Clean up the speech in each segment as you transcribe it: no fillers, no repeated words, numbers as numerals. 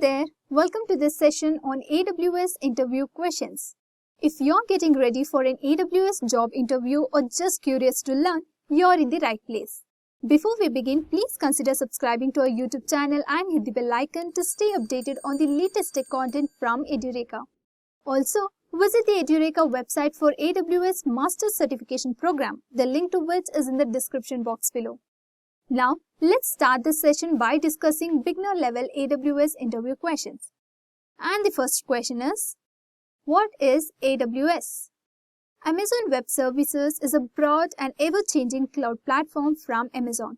there, welcome to this session on AWS Interview Questions. If you're getting ready for an AWS job interview or just curious to learn, you're in the right place. Before we begin, please consider subscribing to our YouTube channel and hit the bell icon to stay updated on the latest tech content from Edureka. Also, visit the Edureka website for AWS Master certification program, the link to which is in the description box below. Now, let's start this session by discussing beginner level AWS interview questions. And the first question is, what is AWS? Amazon Web Services is a broad and ever-changing cloud platform from Amazon.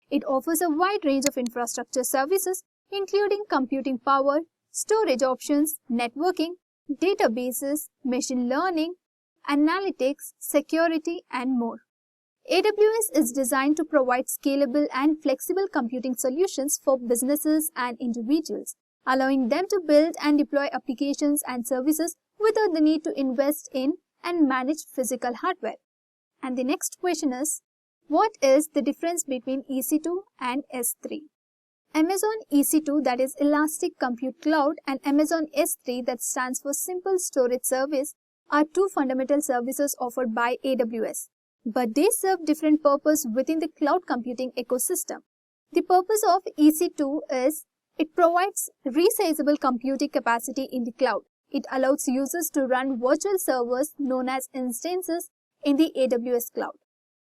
It offers a wide range of infrastructure services, including computing power, storage options, networking, databases, machine learning, analytics, security, and more. AWS is designed to provide scalable and flexible computing solutions for businesses and individuals, allowing them to build and deploy applications and services without the need to invest in and manage physical hardware. And the next question is, what is the difference between EC2 and S3? Amazon EC2, that is Elastic Compute Cloud, and Amazon S3, that stands for Simple Storage Service, are two fundamental services offered by AWS. But they serve different purposes within the cloud computing ecosystem. The purpose of EC2 is it provides resizable computing capacity in the cloud. It allows users to run virtual servers known as instances in the AWS cloud.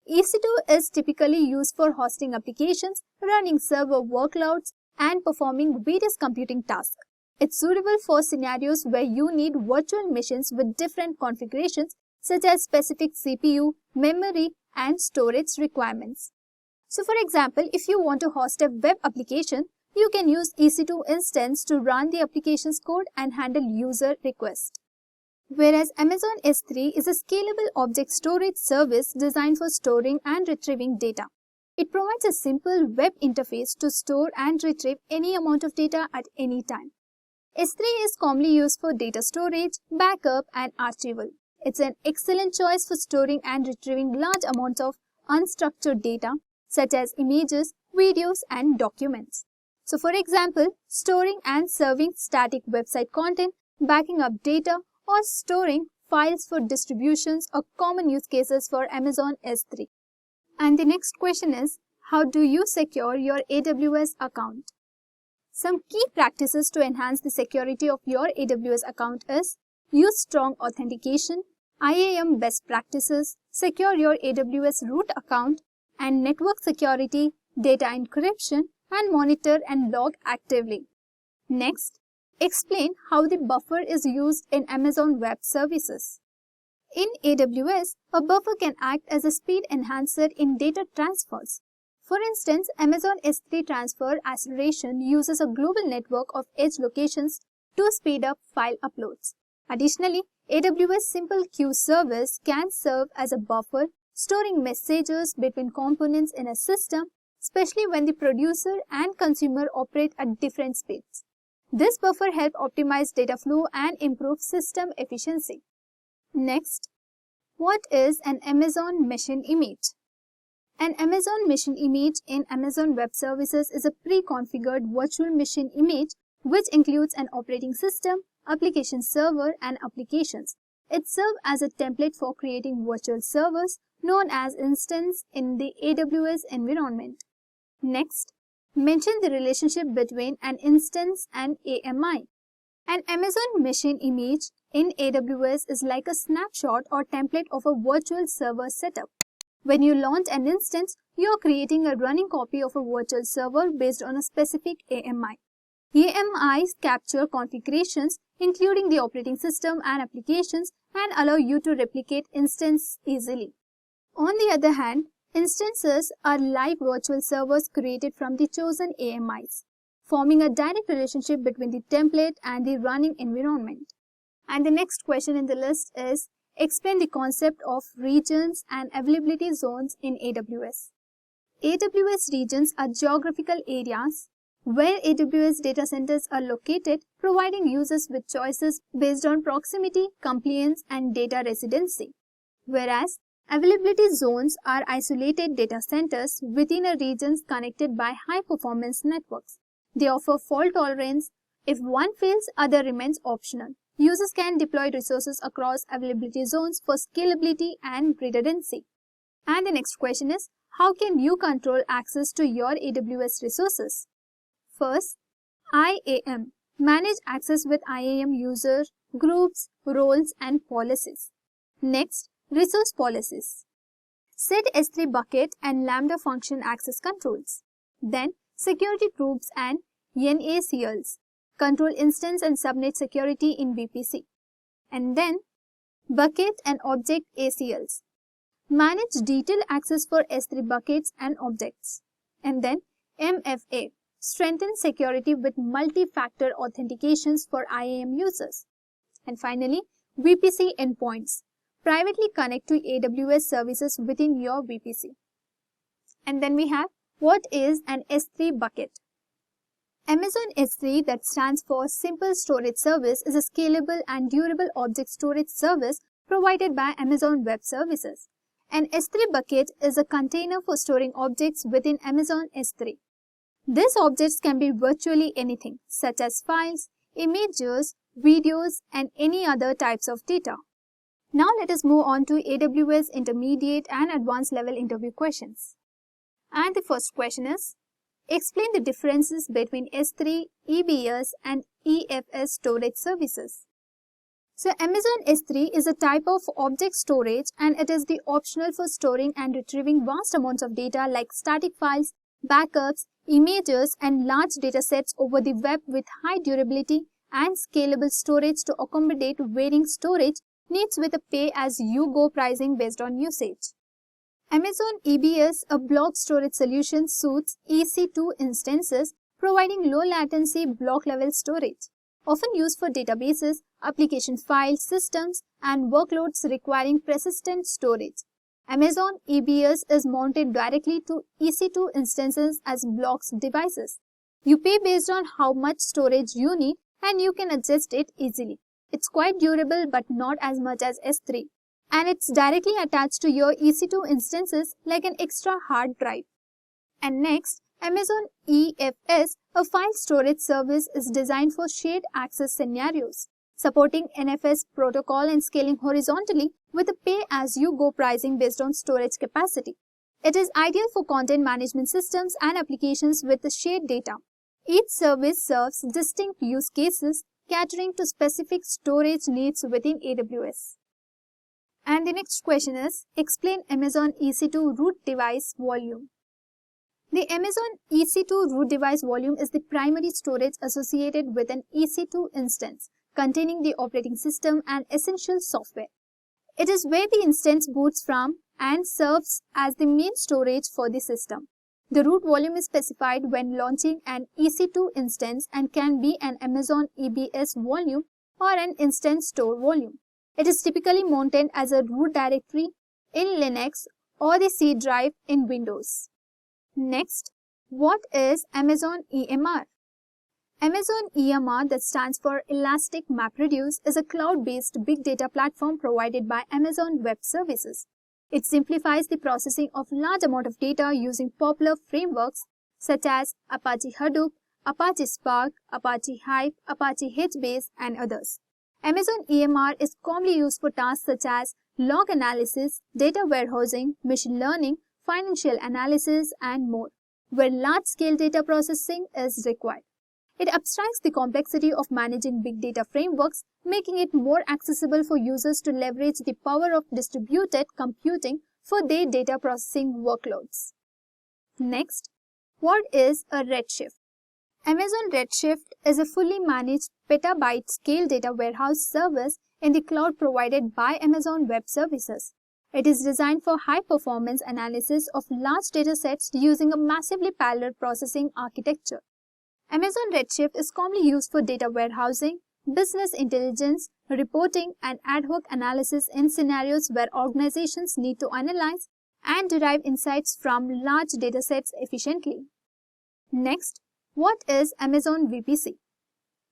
EC2 is typically used for hosting applications, running server workloads, and performing various computing tasks. It's suitable for scenarios where you need virtual machines with different configurations such as specific CPU, memory, and storage requirements. So for example, if you want to host a web application, you can use EC2 instance to run the application's code and handle user requests. Whereas Amazon S3 is a scalable object storage service designed for storing and retrieving data. It provides a simple web interface to store and retrieve any amount of data at any time. S3 is commonly used for data storage, backup, and archival. It's an excellent choice for storing and retrieving large amounts of unstructured data such as images, videos, and documents. So for example, storing and serving static website content, backing up data, or storing files for distributions are common use cases for Amazon S3. And the next question is, how do you secure your AWS account? Some key practices to enhance the security of your AWS account is use strong authentication, IAM best practices, secure your AWS root account, and network security, data encryption, and monitor and log actively. Next, explain how the buffer is used in Amazon Web Services. In AWS, a buffer can act as a speed enhancer in data transfers. For instance, Amazon S3 Transfer Acceleration uses a global network of edge locations to speed up file uploads. Additionally, AWS Simple Queue service can serve as a buffer, storing messages between components in a system, especially when the producer and consumer operate at different speeds. This buffer helps optimize data flow and improve system efficiency. Next, what is an Amazon machine image? An Amazon machine image in Amazon Web Services is a pre-configured virtual machine image which includes an operating system, application server, and applications. It serves as a template for creating virtual servers known as instances in the AWS environment. Next, mention the relationship between an instance and AMI. An Amazon machine image in AWS is like a snapshot or template of a virtual server setup. When you launch an instance, you are creating a running copy of a virtual server based on a specific AMI. AMIs capture configurations, including the operating system and applications, and allow you to replicate instances easily. On the other hand, instances are live virtual servers created from the chosen AMIs, forming a direct relationship between the template and the running environment. And the next question in the list is, explain the concept of regions and availability zones in AWS. AWS regions are geographical areas where AWS data centers are located, providing users with choices based on proximity, compliance, and data residency. Whereas availability zones are isolated data centers within a region connected by high-performance networks. They offer fault tolerance, If one fails, other remains optional. Users can deploy resources across availability zones for scalability and redundancy. And the next question is, how can you control access to your AWS resources? First, IAM. Manage access with IAM user, groups, roles, and policies. Next, resource policies. Set S3 bucket and Lambda function access controls. Then, security groups and NACLs. Control instance and subnet security in VPC. And then, bucket and object ACLs. Manage detailed access for S3 buckets and objects. And then, MFA. Strengthen security with multi-factor authentications for IAM users. And finally, VPC endpoints. Privately connect to AWS services within your VPC. And then we have, what is an S3 bucket? Amazon S3, that stands for Simple Storage Service, is a scalable and durable object storage service provided by Amazon Web Services. An S3 bucket is a container for storing objects within Amazon S3. These objects can be virtually anything, such as files, images, videos, and any other types of data. Now let us move on to AWS Intermediate and Advanced Level Interview Questions. And the first question is, explain the differences between S3, EBS, and EFS storage services. So Amazon S3 is a type of object storage, and it is the optional for storing and retrieving vast amounts of data like static files, backups, images, and large data sets over the web with high durability and scalable storage to accommodate varying storage needs with a pay-as-you-go pricing based on usage. Amazon EBS, a block storage solution, suits EC2 instances, providing low-latency block-level storage, often used for databases, application file systems, and workloads requiring persistent storage. Amazon EBS is mounted directly to EC2 instances as blocks devices. You pay based on how much storage you need, and you can adjust it easily. It's quite durable but not as much as S3. And it's directly attached to your EC2 instances like an extra hard drive. And next, Amazon EFS, a file storage service, is designed for shared access scenarios, supporting NFS protocol and scaling horizontally with a pay-as-you-go pricing based on storage capacity. It is ideal for content management systems and applications with shared data. Each service serves distinct use cases, catering to specific storage needs within AWS. And the next question is, explain Amazon EC2 root device volume. The Amazon EC2 root device volume is the primary storage associated with an EC2 instance containing the operating system and essential software. It is where the instance boots from and serves as the main storage for the system. The root volume is specified when launching an EC2 instance and can be an Amazon EBS volume or an instance store volume. It is typically mounted as a root directory in Linux or the C drive in Windows. Next, what is Amazon EMR? Amazon EMR, that stands for Elastic MapReduce, is a cloud-based big data platform provided by Amazon Web Services. It simplifies the processing of large amount of data using popular frameworks such as Apache Hadoop, Apache Spark, Apache Hive, Apache HBase, and others. Amazon EMR is commonly used for tasks such as log analysis, data warehousing, machine learning, financial analysis, and more, where large-scale data processing is required. It abstracts the complexity of managing big data frameworks, making it more accessible for users to leverage the power of distributed computing for their data processing workloads. Next, what is a Redshift? Amazon Redshift is a fully managed petabyte-scale data warehouse service in the cloud provided by Amazon Web Services. It is designed for high-performance analysis of large data sets using a massively parallel processing architecture. Amazon Redshift is commonly used for data warehousing, business intelligence, reporting, and ad hoc analysis in scenarios where organizations need to analyze and derive insights from large data sets efficiently. Next, what is Amazon VPC?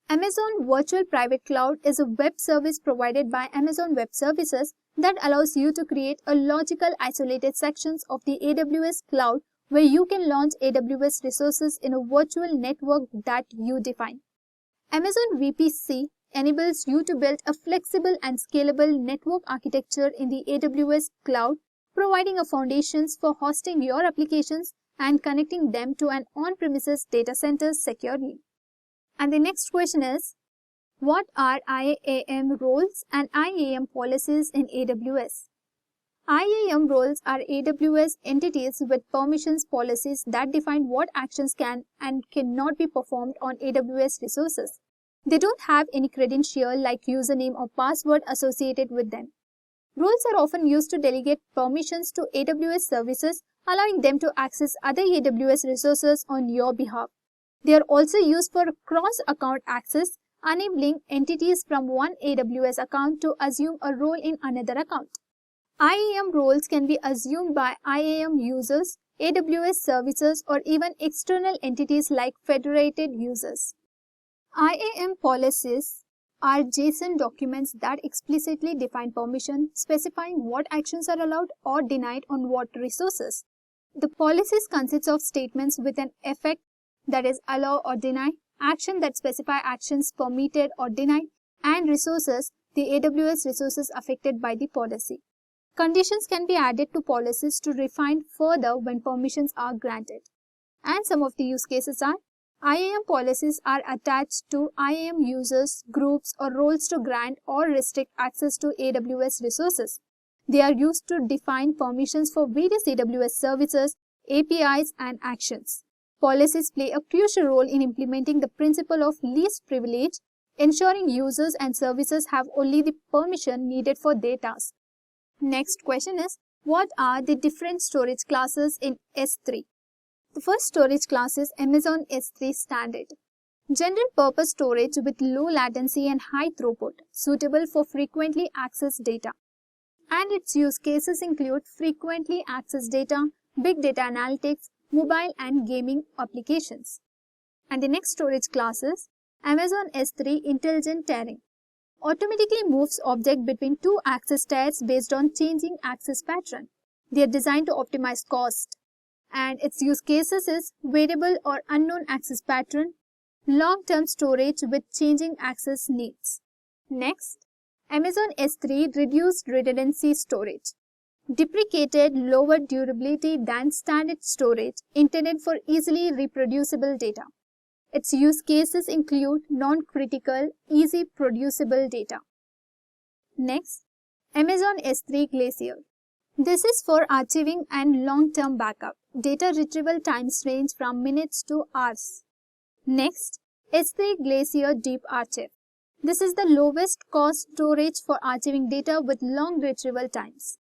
Amazon Virtual Private Cloud is a web service provided by Amazon Web Services that allows you to create a logical isolated sections of the AWS cloud where you can launch AWS resources in a virtual network that you define. Amazon VPC enables you to build a flexible and scalable network architecture in the AWS cloud, providing a foundations for hosting your applications and connecting them to an on-premises data center securely. And the next question is, what are IAM roles and IAM policies in AWS? IAM roles are AWS entities with permissions policies that define what actions can and cannot be performed on AWS resources. They don't have any credential like username or password associated with them. Roles are often used to delegate permissions to AWS services, allowing them to access other AWS resources on your behalf. They are also used for cross-account access, enabling entities from one AWS account to assume a role in another account. IAM roles can be assumed by IAM users, AWS services, or even external entities like federated users. IAM policies are JSON documents that explicitly define permission, specifying what actions are allowed or denied on what resources. The policies consist of statements with an effect, that is allow or deny, action that specify actions permitted or denied, and resources, the AWS resources affected by the policy. Conditions can be added to policies to refine further when permissions are granted. And some of the use cases are, IAM policies are attached to IAM users, groups, or roles to grant or restrict access to AWS resources. They are used to define permissions for various AWS services, APIs, and actions. Policies play a crucial role in implementing the principle of least privilege, ensuring users and services have only the permission needed for their tasks. Next question is, what are the different storage classes in S3? The first storage class is Amazon S3 Standard. General purpose storage with low latency and high throughput, suitable for frequently accessed data. And its use cases include frequently accessed data, big data analytics, mobile and gaming applications. And the next storage class is Amazon S3 Intelligent Tiering. Automatically moves object between two access tiers based on changing access pattern. They are designed to optimize cost. And its use cases is variable or unknown access pattern, long-term storage with changing access needs. Next, Amazon S3 Reduced Redundancy Storage. Deprecated lower durability than standard storage intended for easily reproducible data. Its use cases include non-critical, easy producible data. Next, Amazon S3 Glacier. This is for archiving and long-term backup. Data retrieval times range from minutes to hours. Next, S3 Glacier Deep Archive. This is the lowest cost storage for archiving data with long retrieval times.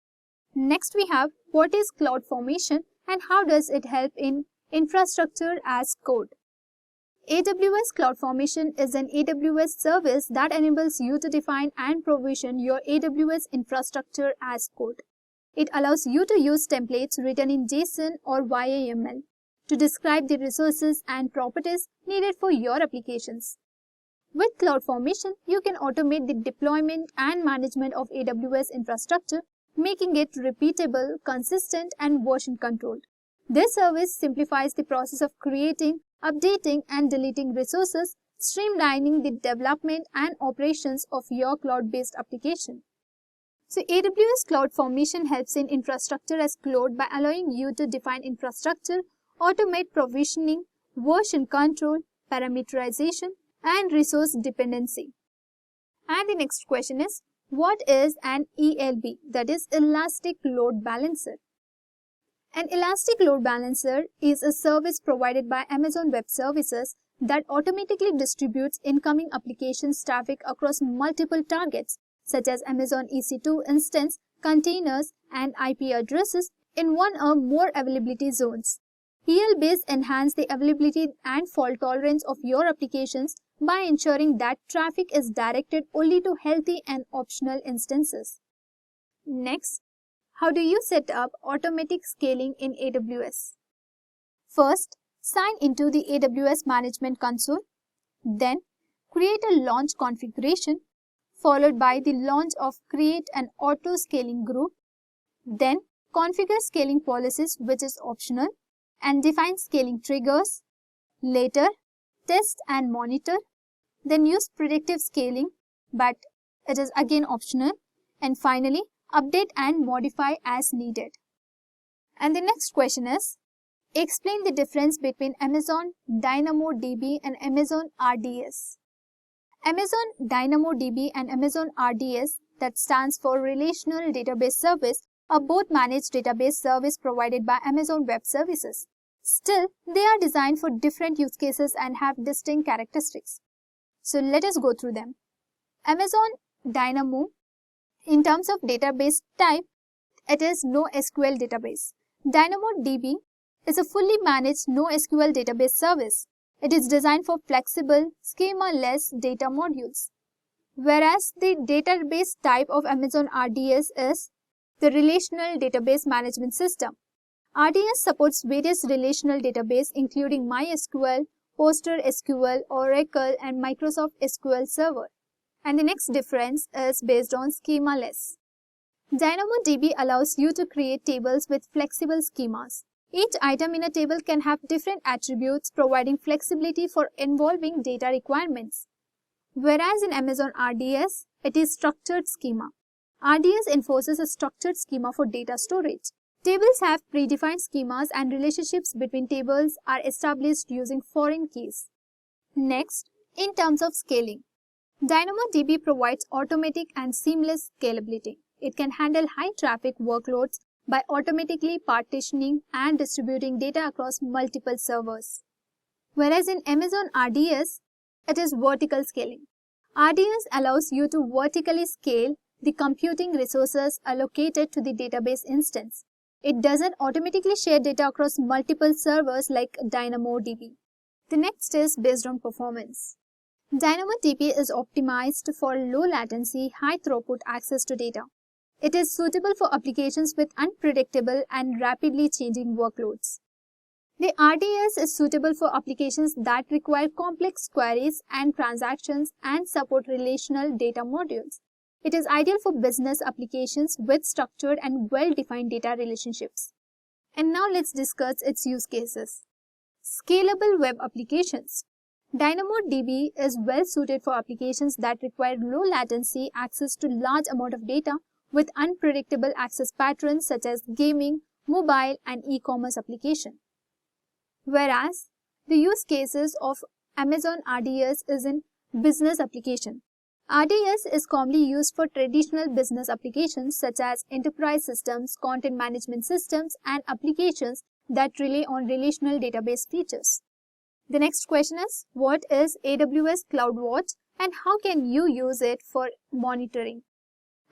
Next we have, what is CloudFormation and how does it help in infrastructure as code? AWS CloudFormation is an AWS service that enables you to define and provision your AWS infrastructure as code. It allows you to use templates written in JSON or YAML to describe the resources and properties needed for your applications. With CloudFormation, you can automate the deployment and management of AWS infrastructure, making it repeatable, consistent, and version controlled. This service simplifies the process of creating, updating, and deleting resources, streamlining the development and operations of your cloud-based application. So AWS CloudFormation helps in infrastructure as code by allowing you to define infrastructure, automate provisioning, version control, parameterization, and resource dependency. And the next question is, what is an ELB, that is Elastic Load Balancer? An Elastic Load Balancer is a service provided by Amazon Web Services that automatically distributes incoming applications traffic across multiple targets such as Amazon EC2 instance, containers, and IP addresses in one or more availability zones. ELBs enhance the availability and fault tolerance of your applications by ensuring that traffic is directed only to healthy and optional instances. Next, how do you set up automatic scaling in AWS? First, sign into the AWS Management Console. Then, create a launch configuration, followed by the launch of Create an Auto Scaling Group. Then, configure scaling policies, which is optional, and define scaling triggers. Later, test and monitor. Then use predictive scaling, but it is again optional. And finally, update and modify as needed. And the next question is, explain the difference between Amazon DynamoDB and Amazon RDS. Amazon DynamoDB and Amazon RDS, that stands for Relational Database Service, are both managed database service provided by Amazon Web Services. Still, they are designed for different use cases and have distinct characteristics. So let us go through them. Amazon Dynamo, in terms of database type, it is NoSQL database. DynamoDB is a fully managed NoSQL database service. It is designed for flexible, schema-less data modules. Whereas the database type of Amazon RDS is the Relational Database Management System. RDS supports various relational databases including MySQL, PostgreSQL, Oracle, and Microsoft SQL Server. And the next difference is based on schema-less. DynamoDB allows you to create tables with flexible schemas. Each item in a table can have different attributes, providing flexibility for involving data requirements. Whereas in Amazon RDS, it is structured schema. RDS enforces a structured schema for data storage. Tables have predefined schemas and relationships between tables are established using foreign keys. Next, in terms of scaling, DynamoDB provides automatic and seamless scalability. It can handle high traffic workloads by automatically partitioning and distributing data across multiple servers. Whereas in Amazon RDS, it is vertical scaling. RDS allows you to vertically scale the computing resources allocated to the database instance. It doesn't automatically share data across multiple servers like DynamoDB. The next is based on performance. DynamoDB is optimized for low latency, high throughput access to data. It is suitable for applications with unpredictable and rapidly changing workloads. The RDS is suitable for applications that require complex queries and transactions and support relational data modules. It is ideal for business applications with structured and well-defined data relationships. And now let's discuss its use cases. Scalable web applications. DynamoDB is well suited for applications that require low latency access to large amount of data with unpredictable access patterns such as gaming, mobile, and e-commerce application. Whereas the use cases of Amazon RDS is in business application. RDS is commonly used for traditional business applications such as enterprise systems, content management systems, and applications that rely on relational database features. The next question is, what is AWS CloudWatch and how can you use it for monitoring?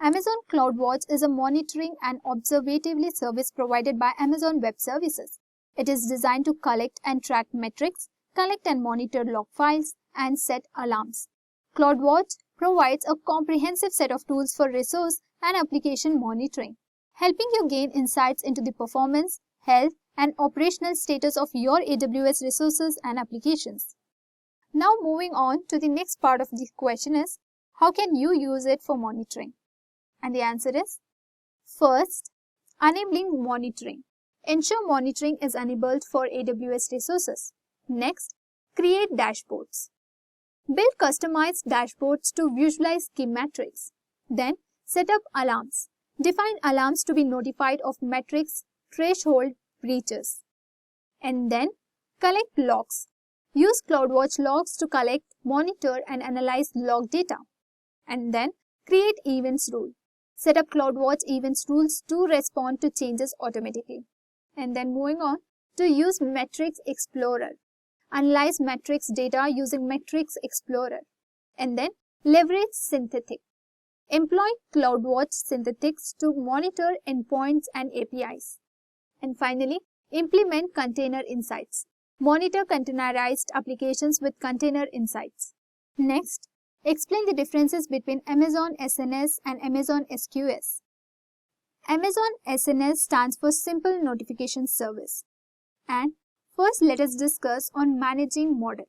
Amazon CloudWatch is a monitoring and observability service provided by Amazon Web Services. It is designed to collect and track metrics, collect and monitor log files, and set alarms. CloudWatch provides a comprehensive set of tools for resource and application monitoring, helping you gain insights into the performance, health, and operational status of your AWS resources and applications. Now moving on to the next part of the question is, how can you use it for monitoring? And the answer is, first, enabling monitoring. Ensure monitoring is enabled for AWS resources. Next, create dashboards. Build customized dashboards to visualize key metrics. Then, set up alarms. Define alarms to be notified of metrics threshold breaches. And then, collect logs. Use CloudWatch logs to collect, monitor, and analyze log data. And then, create events rule. Set up CloudWatch events rules to respond to changes automatically. And then moving on to use Metrics Explorer. Analyze metrics data using Metrics Explorer. And then leverage Synthetic. Employ CloudWatch Synthetics to monitor endpoints and APIs. And finally, implement Container Insights. Monitor containerized applications with Container Insights. Next, explain the differences between Amazon SNS and Amazon SQS. Amazon SNS stands for Simple Notification Service. And first, let us discuss on managing model.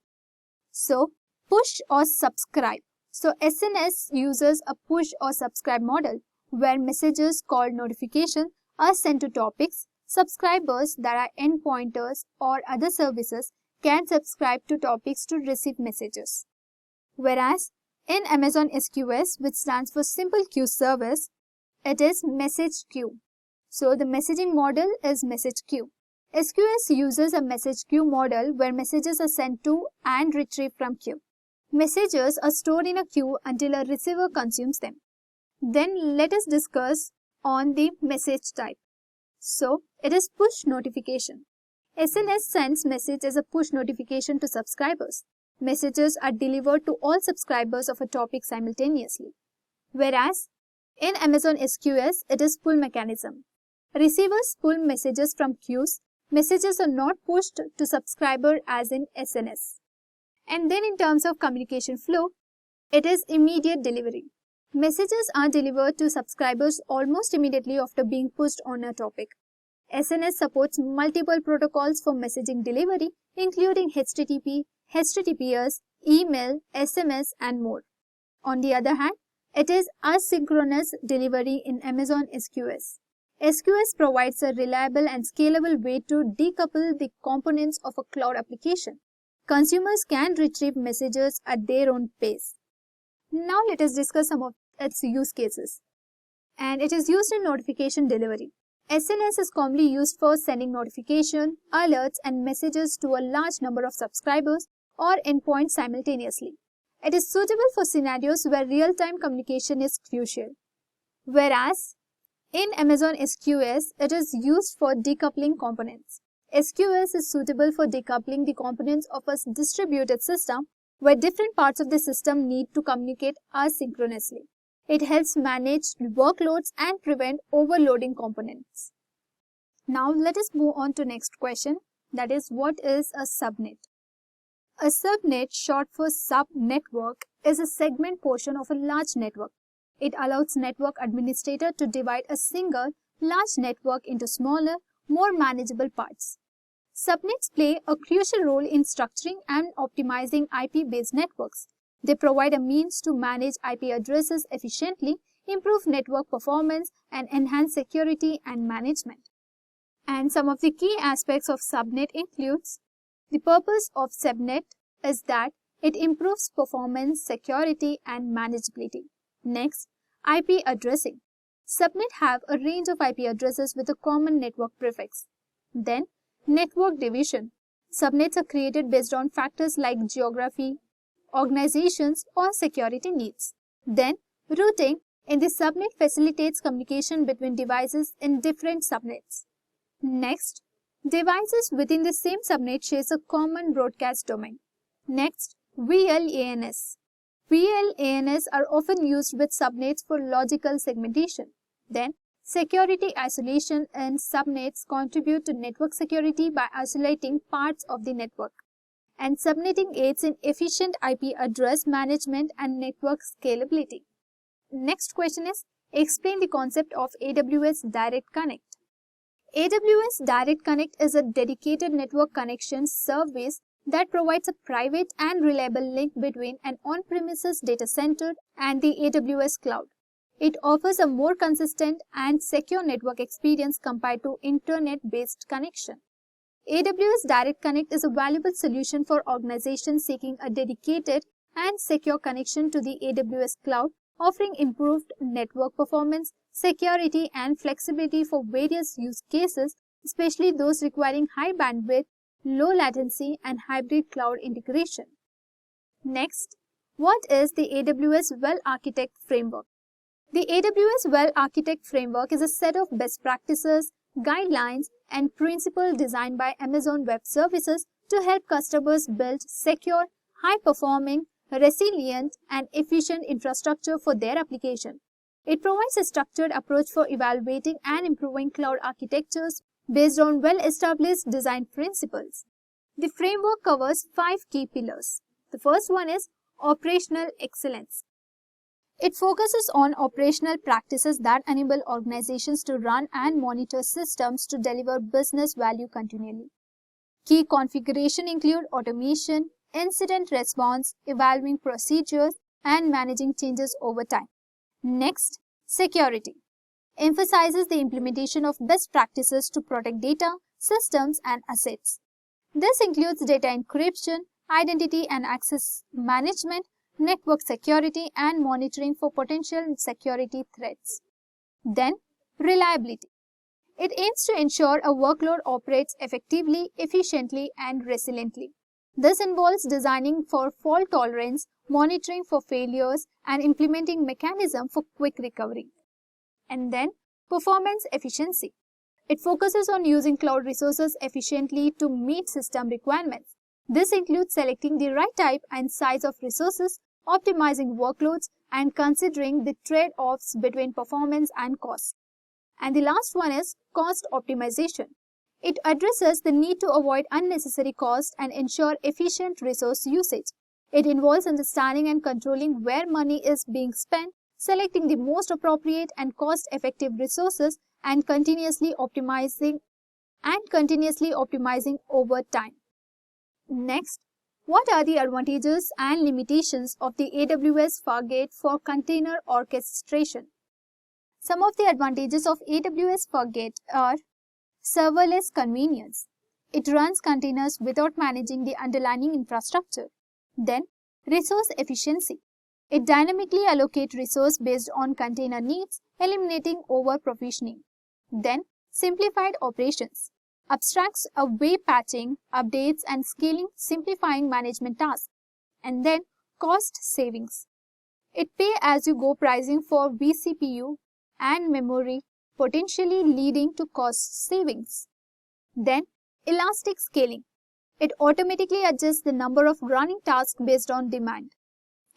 So, push or subscribe. So, SNS uses a push or subscribe model where messages called notification are sent to topics. Subscribers that are endpointers or other services can subscribe to topics to receive messages. Whereas in Amazon SQS, which stands for Simple Queue Service, it is message queue. So the messaging model is message queue. SQS uses a message queue model where messages are sent to and retrieved from queue. Messages are stored in a queue until a receiver consumes them. Then let us discuss on the message type. So it is push notification. SNS sends message as a push notification to subscribers. Messages are delivered to all subscribers of a topic simultaneously. Whereas in Amazon SQS, it is pull mechanism. Receivers pull messages from queues. Messages are not pushed to subscriber as in SNS. And then in terms of communication flow, it is immediate delivery. Messages are delivered to subscribers almost immediately after being pushed on a topic. SNS supports multiple protocols for messaging delivery, including HTTP, HTTPS, email, SMS, and more. On the other hand, it is asynchronous delivery in Amazon SQS. SQS provides a reliable and scalable way to decouple the components of a cloud application. Consumers can retrieve messages at their own pace. Now let us discuss some of its use cases. And it is used in notification delivery. SNS is commonly used for sending notification, alerts, and messages to a large number of subscribers or endpoints simultaneously. It is suitable for scenarios where real-time communication is crucial. Whereas in Amazon SQS, it is used for decoupling components. SQS is suitable for decoupling the components of a distributed system where different parts of the system need to communicate asynchronously. It helps manage workloads and prevent overloading components. Now let us move on to next question, that is, what is a subnet? A subnet, short for sub-network, is a segment portion of a large network. It allows network administrator to divide a single large network into smaller, more manageable parts. Subnets play a crucial role in structuring and optimizing IP-based networks. They provide a means to manage IP addresses efficiently, improve network performance, and enhance security and management. And some of the key aspects of subnet includes: the purpose of subnet is that it improves performance, security, and manageability. Next, IP addressing. Subnet have a range of IP addresses with a common network prefix. Then, network division. Subnets are created based on factors like geography, organizations, or security needs. Then, routing. In the subnet facilitates communication between devices in different subnets. Next, devices within the same subnet shares a common broadcast domain. Next, VLANs. VLANs are often used with subnets for logical segmentation. Then, security isolation in subnets contribute to network security by isolating parts of the network. And subnetting aids in efficient IP address management and network scalability. Next question is, explain the concept of AWS Direct Connect. AWS Direct Connect is a dedicated network connection service that provides a private and reliable link between an on-premises data center and the AWS cloud. It offers a more consistent and secure network experience compared to internet-based connection. AWS Direct Connect is a valuable solution for organizations seeking a dedicated and secure connection to the AWS cloud, offering improved network performance, security, and flexibility for various use cases, especially those requiring high bandwidth, low latency, and hybrid cloud integration. Next, what is the AWS Well Architect Framework? The AWS Well Architect Framework is a set of best practices, guidelines, and principles designed by Amazon Web Services to help customers build secure, high-performing, resilient, and efficient infrastructure for their application. It provides a structured approach for evaluating and improving cloud architectures based on well-established design principles. The framework covers 5 key pillars. The first one is operational excellence. It focuses on operational practices that enable organizations to run and monitor systems to deliver business value continually. Key configuration include automation, incident response, evaluating procedures, and managing changes over time. Next, security. Emphasizes the implementation of best practices to protect data, systems, and assets. This includes data encryption, identity and access management, network security and monitoring for potential security threats. Then, reliability. It aims to ensure a workload operates effectively, efficiently, and resiliently. This involves designing for fault tolerance, monitoring for failures, and implementing mechanisms for quick recovery. And then, performance efficiency. It focuses on using cloud resources efficiently to meet system requirements. This includes selecting the right type and size of resources, optimizing workloads, and considering the trade-offs between performance and cost. And the last one is cost optimization. It addresses the need to avoid unnecessary cost and ensure efficient resource usage. It involves understanding and controlling where money is being spent, selecting the most appropriate and cost-effective resources, and continuously optimizing over time. Next, what are the advantages and limitations of the AWS Fargate for container orchestration? Some of the advantages of AWS Fargate are serverless convenience. It runs containers without managing the underlying infrastructure. Then, resource efficiency. It dynamically allocates resources based on container needs, eliminating over-provisioning. Then, simplified operations. Abstracts away patching, updates, and scaling, simplifying management tasks. And then, cost savings. It pay-as-you-go pricing for vCPU and memory, potentially leading to cost savings. Then, elastic scaling. It automatically adjusts the number of running tasks based on demand.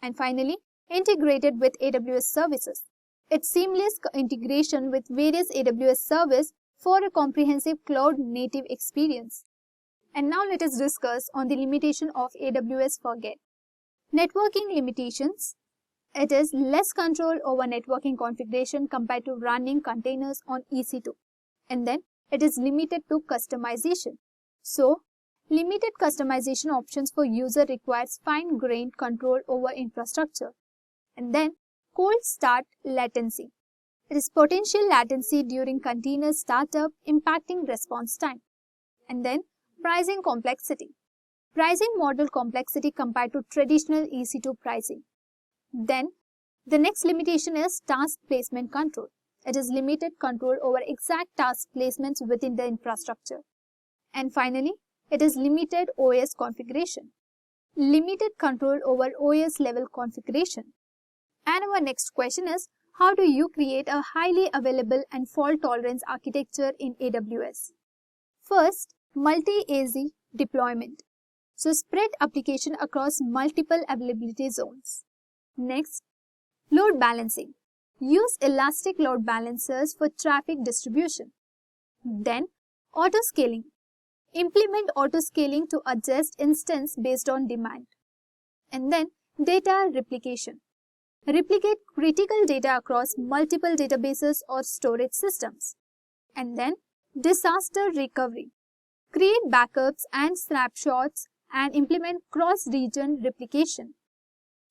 And finally, integrated with AWS services. Its seamless integration with various AWS services for a comprehensive cloud-native experience. And now let us discuss on the limitation of AWS Fargate. Networking limitations. It is less control over networking configuration compared to running containers on EC2. And then it is limited to customization. So, limited customization options for user requires fine-grained control over infrastructure. And then cold start latency. It is potential latency during container startup impacting response time. And then pricing complexity. Pricing model complexity compared to traditional EC2 pricing. Then the next limitation is task placement control. It is limited control over exact task placements within the infrastructure. And finally, it is limited OS configuration. Limited control over OS level configuration. And our next question is, how do you create a highly available and fault tolerance architecture in AWS? First, multi-AZ deployment. So spread application across multiple availability zones. Next, load balancing. Use elastic load balancers for traffic distribution. Then, auto-scaling. Implement auto-scaling to adjust instance based on demand. And then, data replication. Replicate critical data across multiple databases or storage systems. And then, disaster recovery. Create backups and snapshots and implement cross-region replication.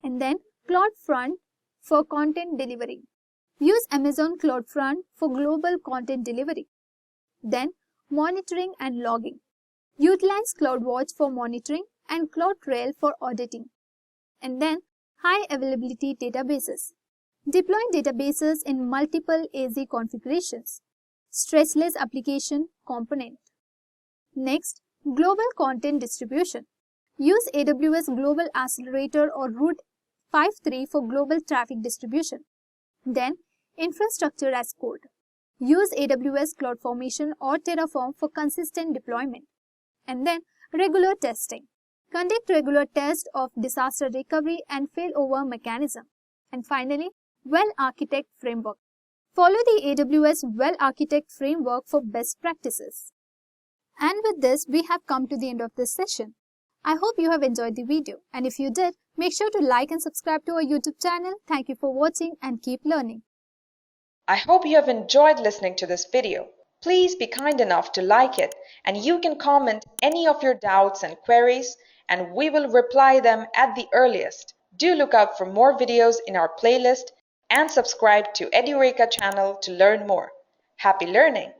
And then, CloudFront for content delivery. Use Amazon CloudFront for global content delivery. Then, monitoring and logging. Utilize CloudWatch for monitoring and CloudTrail for auditing. And then, high availability databases. Deploy databases in multiple AZ configurations. Stressless application component. Next, global content distribution. Use AWS Global Accelerator or Route 5.3 for global traffic distribution. Then, infrastructure as code. Use AWS CloudFormation or Terraform for consistent deployment. And then, regular testing. Conduct regular tests of disaster recovery and failover mechanism. And finally, well-architect framework. Follow the AWS well-architect framework for best practices. And with this, we have come to the end of this session. I hope you have enjoyed the video. And if you did, make sure to like and subscribe to our YouTube channel. Thank you for watching and keep learning. I hope you have enjoyed listening to this video. Please be kind enough to like it, and you can comment any of your doubts and queries, and we will reply them at the earliest. Do look out for more videos in our playlist and subscribe to Edureka channel to learn more. Happy learning!